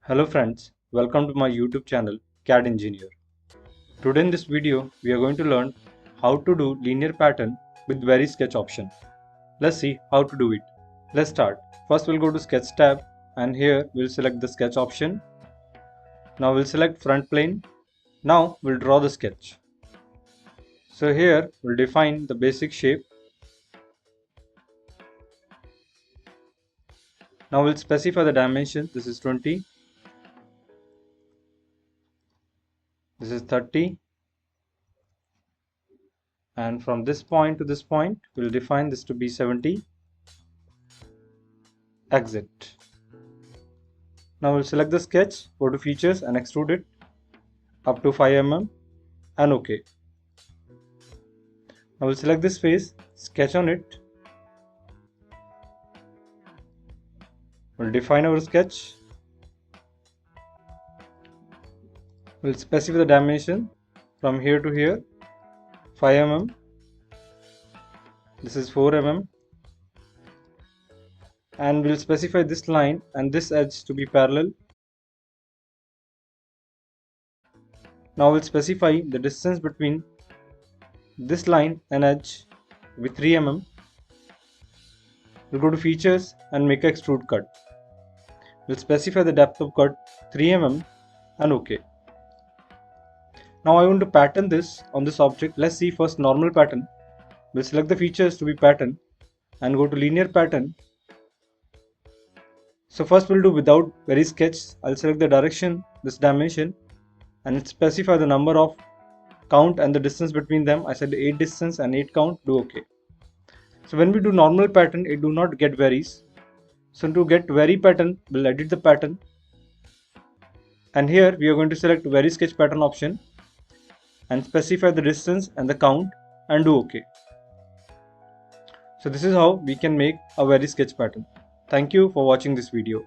Hello friends, welcome to my YouTube channel CAD Engineer. Today in this video we are going to learn how to do linear pattern with very sketch option. Let's see how to do it. Let's start. First we'll go to sketch tab and here we'll select the sketch option. Now we'll select front plane. Now we'll draw the sketch. So here we'll define the basic shape. Now we'll specify the dimension. This is 20. This is 30. And from this point to this point, we'll define this to be 70. Exit. Now we'll select the sketch, go to features and extrude it up to 5 mm and OK. Now we'll select this face, sketch on it. We'll define our sketch. We'll specify the dimension from here to here, 5 mm. This is 4 mm. And we'll specify this line and this edge to be parallel. Now we'll specify the distance between this line and edge with 3 mm. We'll go to features and make an extrude cut. We'll specify the depth of cut 3 mm and OK. Now I want to pattern this on this object. Let's see first normal pattern. We'll select the features to be pattern and go to linear pattern. So first we'll do without very sketch. I'll select the direction, this dimension, and specify the number of count and the distance between them. I said 8 distance and 8 count, do OK. So when we do normal pattern, it do not get varies. So to get vary pattern, we'll edit the pattern. And here we are going to select vary sketch pattern option and specify the distance and the count and do OK. So this is how we can make a vary sketch pattern. Thank you for watching this video.